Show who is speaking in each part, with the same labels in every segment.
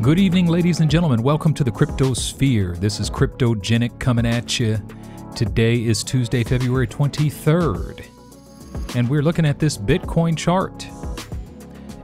Speaker 1: Good evening, ladies and gentlemen. Welcome to the Crypto Sphere. This is Cryptogenic coming at you. Today is Tuesday, February 23rd, and we're looking at this Bitcoin chart.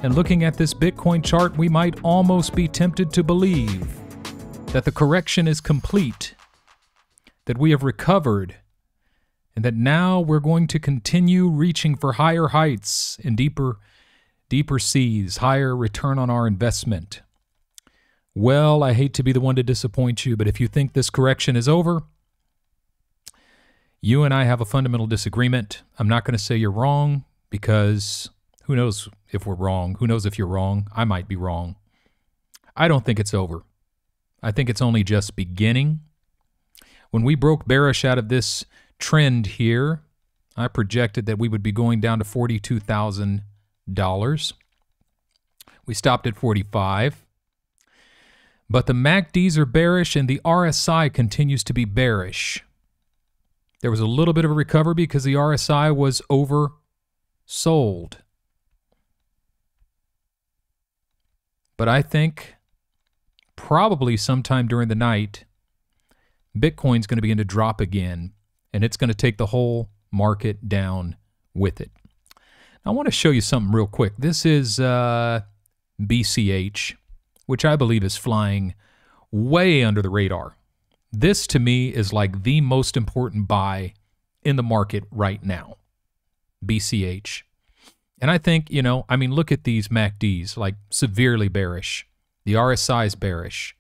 Speaker 1: And looking at this Bitcoin chart, we might almost be tempted to believe that the correction is complete, that we have recovered, and that now we're going to continue reaching for higher heights and deeper seas, higher return on our investment. Well, I hate to be the one to disappoint you, but if you think this correction is over, you and I have a fundamental disagreement. I'm not going to say you're wrong, because who knows if we're wrong? Who knows if you're wrong? I might be wrong. I don't think it's over. I think it's only just beginning. When we broke bearish out of this trend here, I projected that we would be going down to $42,000. We stopped at 45. But the MACDs are bearish and the RSI continues to be bearish. There was a little bit of a recovery because the RSI was oversold. But I think probably sometime during the night, Bitcoin's going to begin to drop again, and it's going to take the whole market down with it. Now, I want to show you something real quick. This is BCH, which I believe is flying way under the radar. This, to me, is like the most important buy in the market right now, BCH. And I think, look at these MACDs, like severely bearish. The RSI is bearish.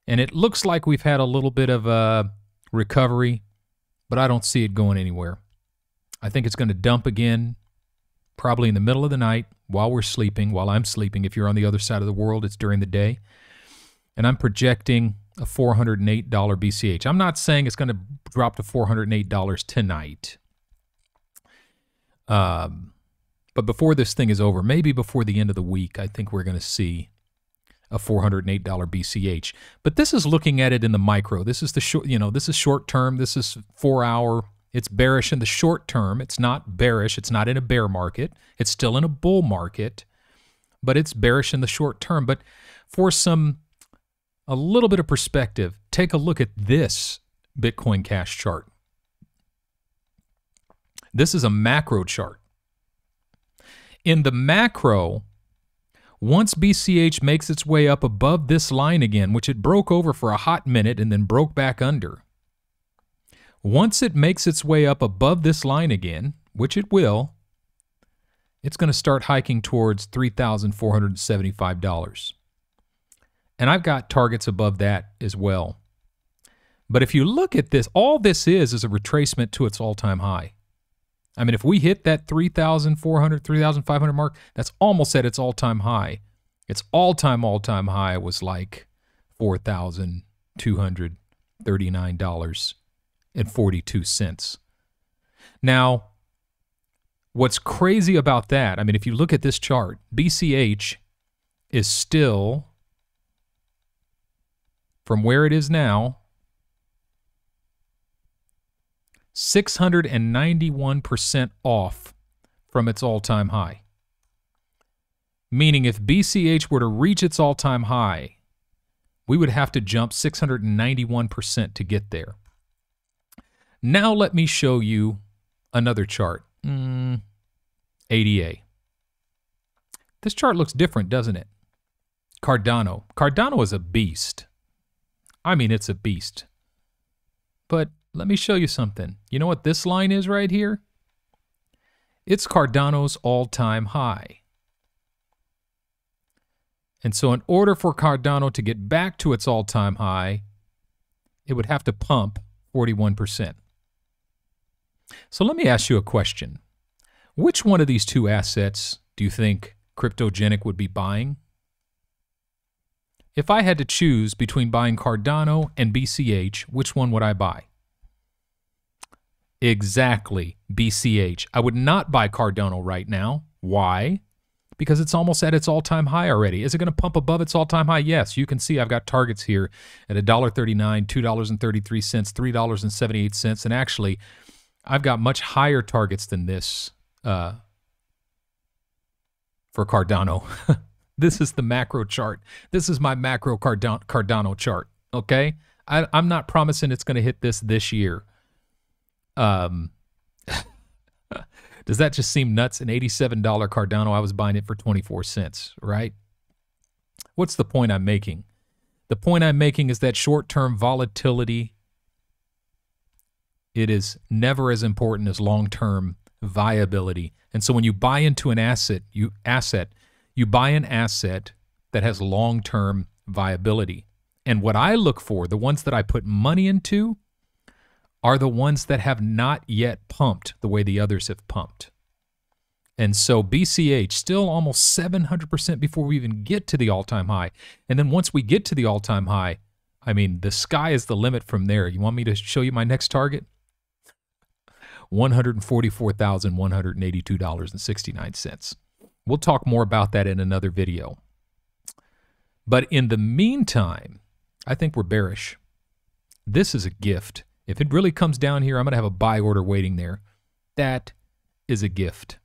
Speaker 1: And it looks like we've had a little bit of a recovery, but I don't see it going anywhere. I think it's going to dump again, probably in the middle of the night, while we're sleeping, while I'm sleeping. If you're on the other side of the world, it's during the day. And I'm projecting a $408 BCH. I'm not saying it's going to drop to $408 tonight. But before this thing is over, maybe before the end of the week, I think we're going to see a $408 BCH. But this is looking at it in the micro. This is the short, this is short term. This is 4 hour. It's bearish in the short term. It's not bearish. It's not in a bear market. It's still in a bull market, but it's bearish in the short term. But for a little bit of perspective, take a look at this Bitcoin Cash chart. This is a macro chart. In the macro, once BCH makes its way up above this line again, which it broke over for a hot minute and then broke back under, once it makes its way up above this line again, which it will, it's going to start hiking towards $3,475. And I've got targets above that as well. But if you look at this, all this is a retracement to its all-time high. I mean, if we hit that 3,400, 3,500 mark, that's almost at its all-time high. Its all-time high was like $4,239.42. Now, what's crazy about that, if you look at this chart, BCH is still, from where it is now, 691% off from its all-time high. Meaning if BCH were to reach its all-time high, we would have to jump 691% to get there. Now let me show you another chart. ADA. This chart looks different, doesn't it? Cardano. Cardano is a beast. It's a beast. But let me show you something. You know what this line is right here? It's Cardano's all-time high. And so in order for Cardano to get back to its all-time high, it would have to pump 41%. So let me ask you a question. Which one of these two assets do you think Cryptogenic would be buying? If I had to choose between buying Cardano and BCH, which one would I buy? Exactly, BCH. I would not buy Cardano right now. Why? Because it's almost at its all-time high already. Is it going to pump above its all-time high? Yes. You can see I've got targets here at $1.39, $2.33, $3.78, and actually, I've got much higher targets than this for Cardano. This is the macro chart. This is my macro Cardano chart, okay? I'm not promising it's going to hit this year. Does that just seem nuts? An $87 Cardano, I was buying it for 24 cents, right? What's the point I'm making? The point I'm making is that short-term volatility, it is never as important as long-term viability. And so when you buy into an asset, you buy an asset that has long-term viability. And what I look for, the ones that I put money into, are the ones that have not yet pumped the way the others have pumped. And so BCH, still almost 700% before we even get to the all-time high. And then once we get to the all-time high, I mean, the sky is the limit from there. You want me to show you my next target? $144,182.69. We'll talk more about that in another video. But in the meantime, I think we're bearish. This is a gift. If it really comes down here, I'm going to have a buy order waiting there. That is a gift.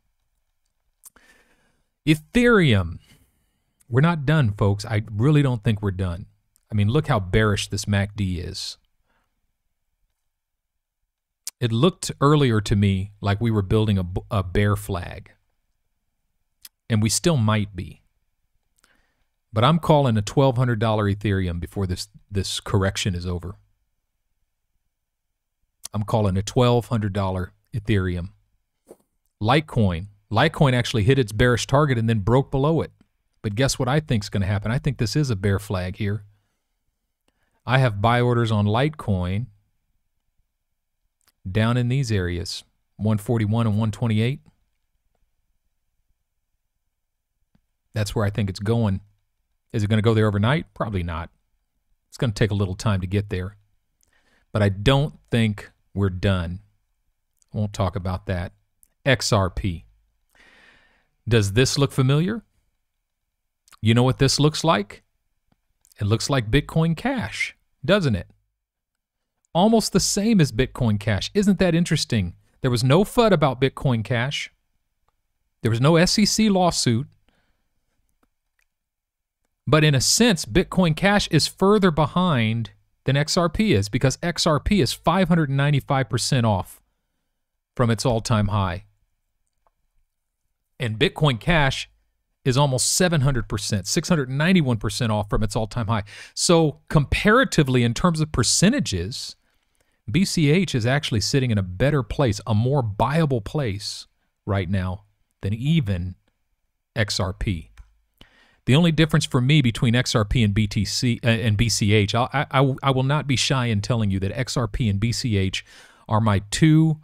Speaker 1: Ethereum. We're not done, folks. I really don't think we're done. I mean, look how bearish this MACD is. It looked earlier to me like we were building a bear flag. And we still might be. But I'm calling a $1,200 Ethereum before this correction is over. I'm calling a $1,200 Ethereum. Litecoin. Litecoin actually hit its bearish target and then broke below it. But guess what I think is going to happen? I think this is a bear flag here. I have buy orders on Litecoin down in these areas, 141 and 128. That's where I think it's going. Is it going to go there overnight? Probably not. It's going to take a little time to get there. But I don't think we're done. Won't talk about that. XRP. Does this look familiar? You know what this looks like? It looks like Bitcoin Cash, doesn't it? Almost the same as Bitcoin Cash. Isn't that interesting? There was no FUD about Bitcoin Cash. There was no SEC lawsuit. But in a sense, Bitcoin Cash is further behind than XRP is because XRP is 595% off from its all-time high. And Bitcoin Cash is almost 700%, 691% off from its all-time high. So comparatively, in terms of percentages, BCH is actually sitting in a better place, a more buyable place right now than even XRP. The only difference for me between XRP and BCH, I will not be shy in telling you that XRP and BCH are my two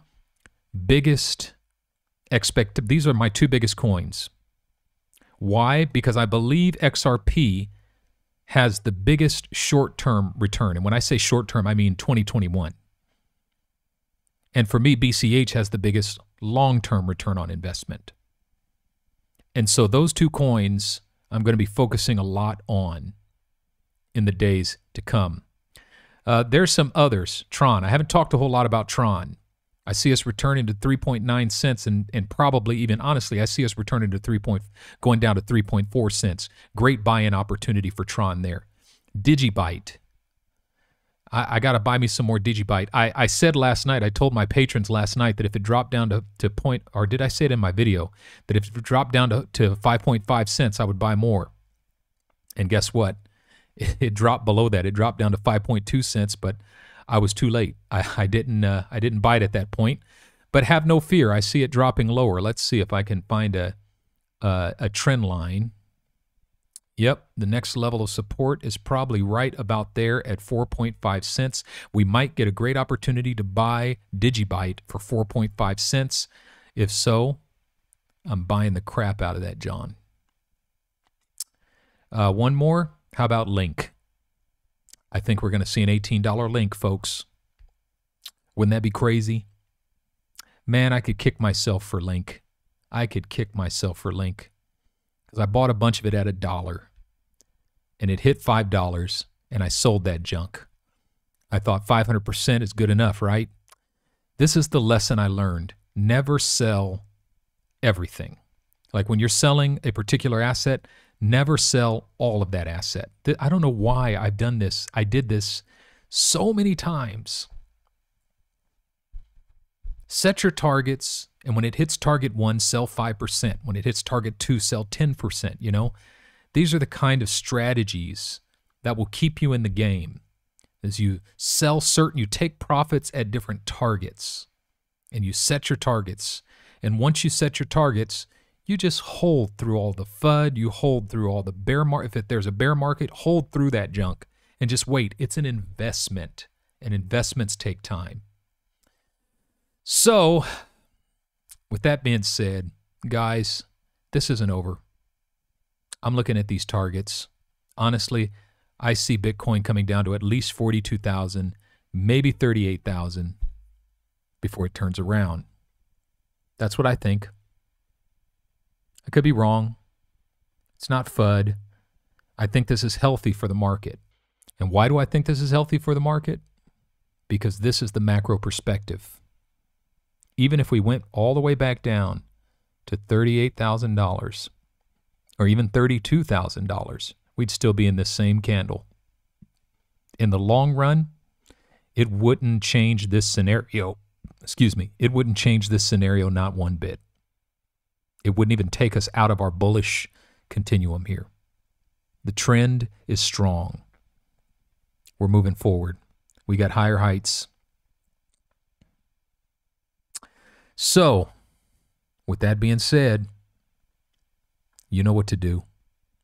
Speaker 1: biggest these are my two biggest coins. Why? Because I believe XRP has the biggest short-term return. And when I say short-term, I mean 2021. And for me, BCH has the biggest long-term return on investment. And so those two coins I'm going to be focusing a lot on in the days to come. There's some others. Tron. I haven't talked a whole lot about Tron. I see us returning to 3.9 cents and probably even, honestly, I see us returning to going down to 3.4 cents. Great buy-in opportunity for Tron there. Digibyte. I got to buy me some more Digibyte. I said last night, I told my patrons last night that if it dropped down to point, or did I say it in my video, that if it dropped down to 5.5 cents, I would buy more. And guess what? It dropped below that. It dropped down to 5.2 cents, but I was too late. I didn't buy it at that point. But have no fear. I see it dropping lower. Let's see if I can find a trend line. Yep, the next level of support is probably right about there at 4.5 cents. We might get a great opportunity to buy Digibyte for 4.5 cents. If so, I'm buying the crap out of that, John. One more. How about Link? I think we're going to see an $18 Link, folks. Wouldn't that be crazy? Man, I could kick myself for Link. I could kick myself for Link. Because I bought a bunch of it at $1. And it hit $5, and I sold that junk. I thought 500% is good enough, right? This is the lesson I learned. Never sell everything. Like when you're selling a particular asset, Never sell all of that asset. I don't know why I've done this. I did this so many times. Set your targets, and when it hits target 1, sell 5%. When it hits target 2, sell 10%, you know? These are the kind of strategies that will keep you in the game. As you sell certain, you take profits at different targets, and you set your targets. And once you set your targets, you just hold through all the FUD, you hold through all the bear market. If there's a bear market, hold through that junk and just wait. It's an investment, and investments take time. So, with that being said, guys, this isn't over. I'm looking at these targets. Honestly, I see Bitcoin coming down to at least 42,000, maybe 38,000 before it turns around. That's what I think. I could be wrong. It's not FUD. I think this is healthy for the market. And why do I think this is healthy for the market? Because this is the macro perspective. Even if we went all the way back down to $38,000 or even $32,000, we'd still be in this same candle. In the long run, it wouldn't change this scenario. It wouldn't change this scenario not one bit. It wouldn't even take us out of our bullish continuum here. The trend is strong. We're moving forward. We got higher heights. So, with that being said, you know what to do.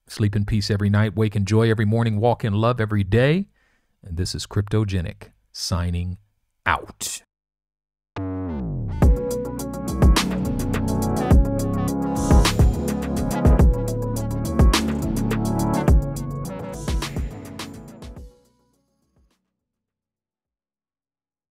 Speaker 1: Sleep in peace every night, wake in joy every morning, walk in love every day. And this is Cryptogenic signing out.